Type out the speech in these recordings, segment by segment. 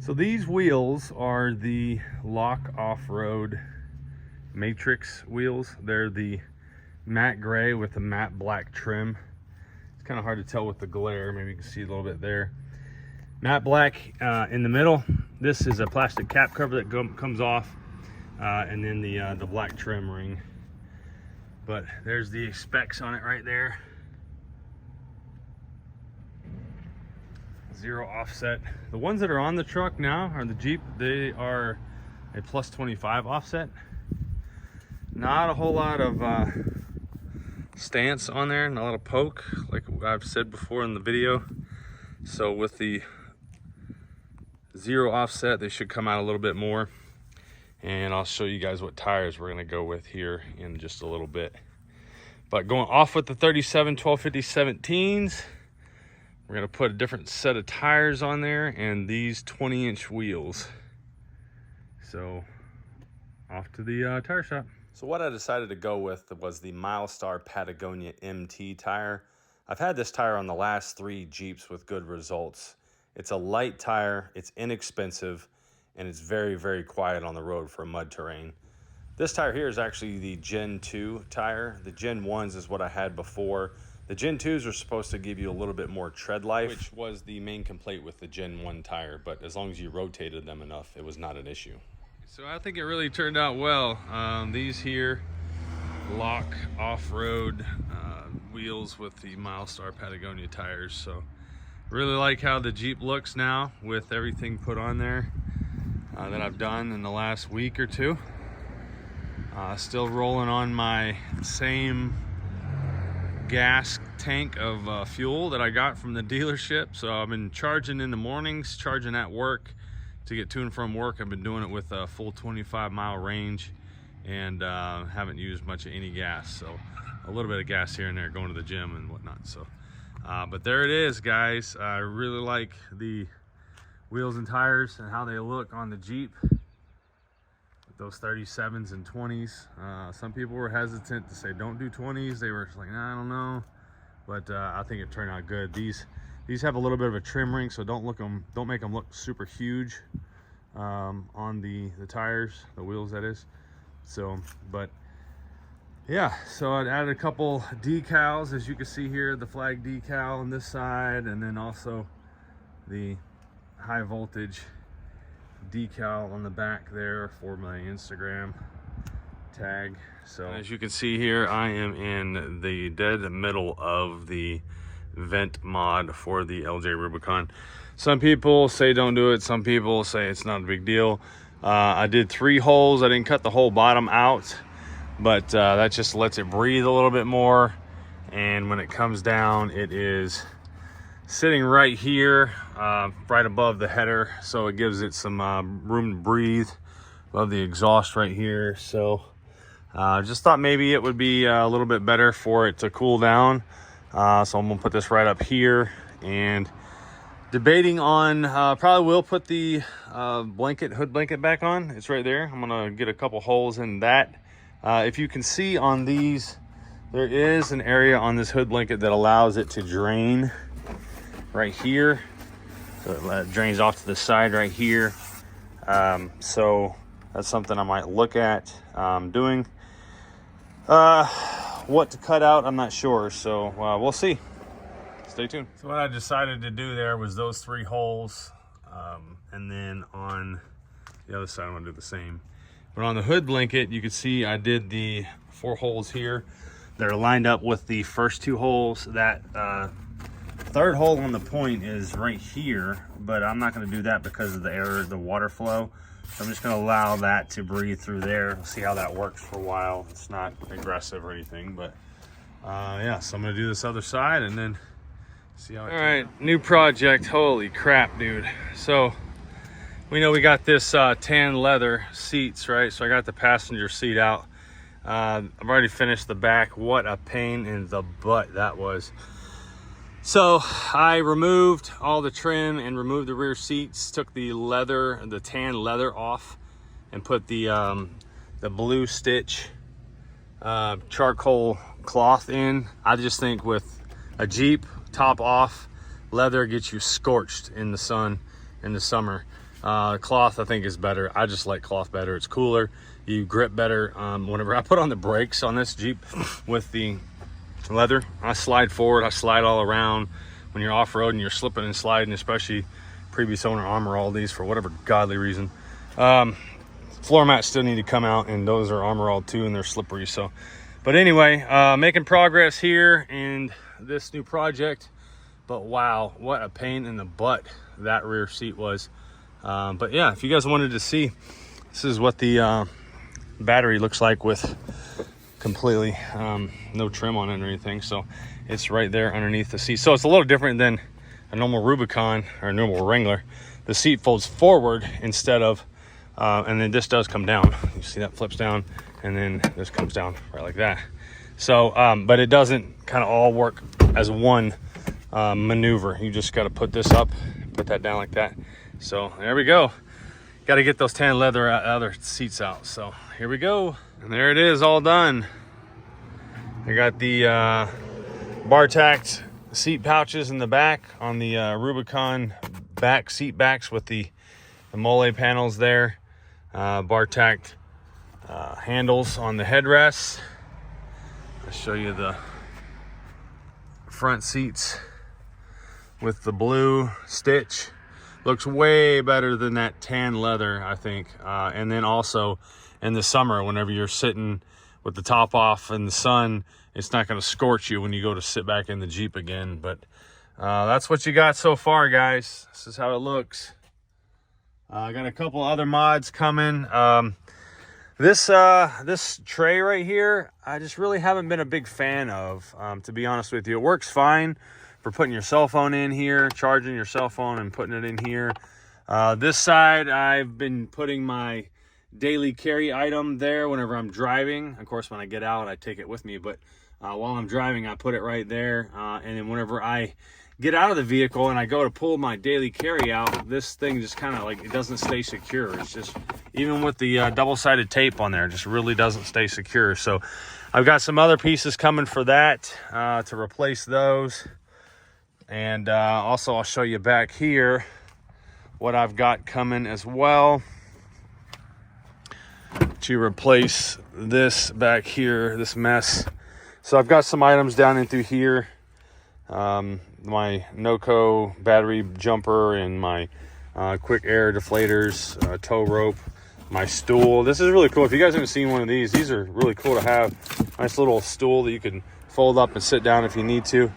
So these wheels are the Lock Off-Road Matrix wheels. They're the matte gray with the matte black trim. It's kind of hard to tell with the glare. Maybe you can see a little bit there. Matte black in the middle. This is a plastic cap cover that comes off, and then the black trim ring. But there's the specs on it right there. 0 offset. The ones that are on the truck now, or the Jeep, they are a plus 25 offset. Not a whole lot of stance on there, not a lot of poke, like I've said before in the video. So with the 0 offset, they should come out a little bit more. And I'll show you guys what tires we're gonna go with here in just a little bit. But going off with the 37 1250 17s, we're gonna put a different set of tires on there and these 20-inch wheels. So off to the tire shop. So what I decided to go with was the Milestar Patagonia MT tire. I've had this tire on the last 3 Jeeps with good results. It's a light tire, it's inexpensive, and it's very, very quiet on the road for mud terrain. This tire here is actually the Gen 2 tire. The Gen 1s is what I had before. The Gen 2s are supposed to give you a little bit more tread life, which was the main complaint with the Gen 1 tire, but as long as you rotated them enough, it was not an issue. So I think it really turned out well. These here, Lock Off-Road wheels with the Milestar Patagonia tires. So really like how the Jeep looks now with everything put on there that I've done in the last week or two. Still rolling on my same gas tank of fuel that I got from the dealership. So I've been charging in the mornings, charging at work to get to and from work. I've been doing it with a full 25-mile range and haven't used much of any gas. So a little bit of gas here and there going to the gym and whatnot. So but there it is, guys. I really like the wheels and tires and how they look on the Jeep. Those 37s and 20s. Some people were hesitant to say don't do 20s. They were like, nah, I don't know, but I think it turned out good. These have a little bit of a trim ring, so don't make them look super huge on the tires, the wheels that is. So, but yeah, so I'd added a couple decals, as you can see here, the flag decal on this side, and then also the high voltage decal on the back there for my Instagram tag. So as you can see here, I am in the dead middle of the vent mod for the LJ Rubicon. Some people say don't do it, some people say it's not a big deal. I did 3 holes. I didn't cut the whole bottom out, but that just lets it breathe a little bit more. And when it comes down, it is sitting right here, right above the header, so it gives it some room to breathe above the exhaust right here. So just thought maybe it would be a little bit better for it to cool down. So I'm gonna put this right up here, and debating on probably will put the hood blanket back on. It's right there. I'm gonna get a couple holes in that. If you can see on these, there is an area on this hood blanket that allows it to drain right here. So it drains off to the side right here. So that's something I might look at doing. What to cut out, I'm not sure. So we'll see. Stay tuned. So what I decided to do there was those 3 holes. And then on the other side, I'm gonna do the same. But on the hood blanket, you can see I did the 4 holes here. They're lined up with the first 2 holes. That 3rd hole on the point is right here, but I'm not going to do that because of the water flow. So I'm just going to allow that to breathe through there. We'll see how that works for a while. It's not aggressive or anything, but yeah, so I'm going to do this other side and then see how it turns out. All right, new project. Holy crap, dude. So we know we got this tan leather seats, right? So I got the passenger seat out. I've already finished the back. What a pain in the butt that was. So I removed all the trim and removed the rear seats, took the tan leather off, and put the blue stitch charcoal cloth in. I just think with a Jeep top off, leather gets you scorched in the sun in the summer. Cloth, I think, is better. I just like cloth better. It's cooler. You grip better. Whenever I put on the brakes on this Jeep with the leather, I slide forward, I slide all around. When you're off-roading, you're slipping and sliding, especially previous owner Armor all these for whatever godly reason. Floor mats still need to come out, and those are Armor all too, and they're slippery. So, but anyway, making progress here in this new project. But wow, what a pain in the butt that rear seat was. But yeah, if you guys wanted to see, this is what the battery looks like with completely no trim on it or anything. So it's right there underneath the seat. So it's a little different than a normal Rubicon or a normal Wrangler. The seat folds forward instead of and then this does come down. You see that flips down, and then this comes down right like that. So but it doesn't kind of all work as one maneuver. You just got to put this up, put that down like that. So there we go. Got to get those tan leather other seats out. So here we go, and there it is, all done. I got the bar tacked seat pouches in the back on the Rubicon back seat backs with the mole panels there. Bar tacked handles on the headrests. I'll show you the front seats with the blue stitch. Looks way better than that tan leather, I think. And then also in the summer, whenever you're sitting with the top off in the sun, it's not going to scorch you when you go to sit back in the Jeep again. But that's what you got so far, guys. This is how it looks. I got a couple other mods coming. This tray right here, I just really haven't been a big fan of, to be honest with you. It works fine for putting your cell phone in here, charging your cell phone and putting it in here. This side, I've been putting my daily carry item there whenever I'm driving. Of course, when I get out, I take it with me, but while I'm driving, I put it right there. And then whenever I get out of the vehicle and I go to pull my daily carry out, this thing just kind of like, it doesn't stay secure. It's just, even with the double-sided tape on there, it just really doesn't stay secure. So I've got some other pieces coming for that to replace those. And also I'll show you back here what I've got coming as well to replace this back here, this mess. So I've got some items down in through here. My Noco battery jumper and my quick air deflators, tow rope, my stool. This is really cool. If you guys haven't seen one of these are really cool to have. Nice little stool that you can fold up and sit down if you need to.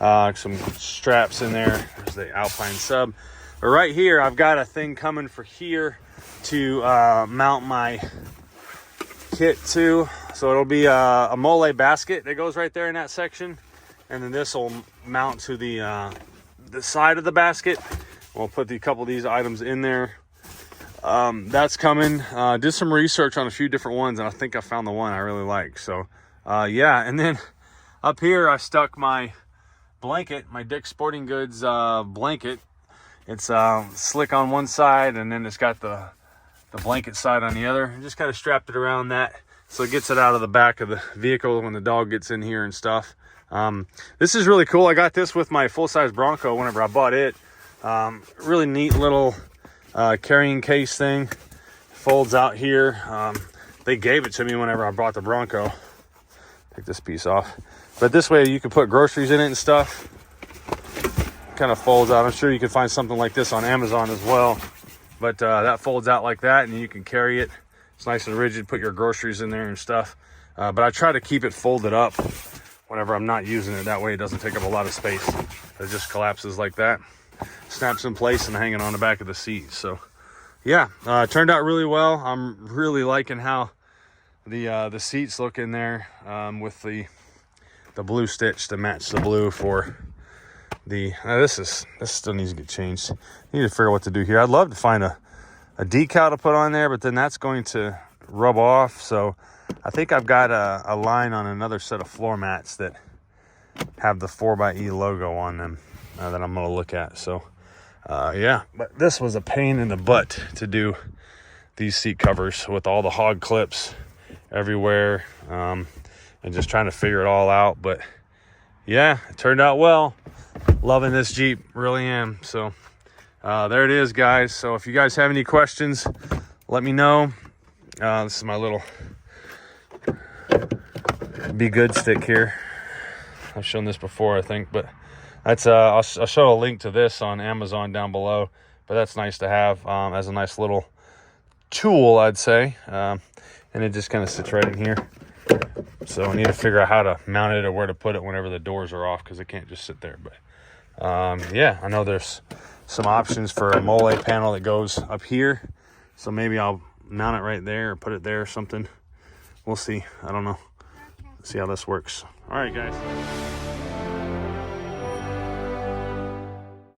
Some straps in there. There's the Alpine sub. But right here, I've got a thing coming for here to mount my kit to. So it'll be a mole basket that goes right there in that section. And then this will mount to the side of the basket. We'll put a couple of these items in there. That's coming. Did some research on a few different ones, and I think I found the one I really like. So yeah, and then up here I stuck my blanket, my Dick's Sporting Goods blanket. It's slick on one side, and then it's got the blanket side on the other. I just kind of strapped it around that so it gets it out of the back of the vehicle when the dog gets in here and stuff. This is really cool. I got this with my full-size Bronco whenever I bought it. Really neat little carrying case thing. Folds out here. They gave it to me whenever I bought the Bronco. Take this piece off. But this way you can put groceries in it and stuff. Kind of folds out. I'm sure you can find something like this on Amazon as well. But that folds out like that, and you can carry it. It's nice and rigid. Put your groceries in there and stuff. But I try to keep it folded up whenever I'm not using it. That way it doesn't take up a lot of space. It just collapses like that. Snaps in place and hanging on the back of the seat. So yeah, it turned out really well. I'm really liking how the seats look in there with the blue stitch to match the blue for the this still needs to get changed. I need to figure out what to do here. I'd love to find a decal to put on there, but then that's going to rub off. So I think I've got a line on another set of floor mats that have the 4xe logo on them that I'm going to look at. So yeah, but this was a pain in the butt to do these seat covers with all the hog clips everywhere, and just trying to figure it all out. But yeah, it turned out well. Loving this Jeep, really am. So there it is, guys. So if you guys have any questions, let me know. This is my little Be Good stick here. I've shown this before, I think, but that's I'll show a link to this on Amazon down below. But that's nice to have as a nice little tool, I'd say. And it just kind of sits right in here. So I need to figure out how to mount it or where to put it whenever the doors are off, because it can't just sit there. But yeah, I know there's some options for a mole panel that goes up here. So maybe I'll mount it right there or put it there or something. We'll see. I don't know. See how this works. All right, guys.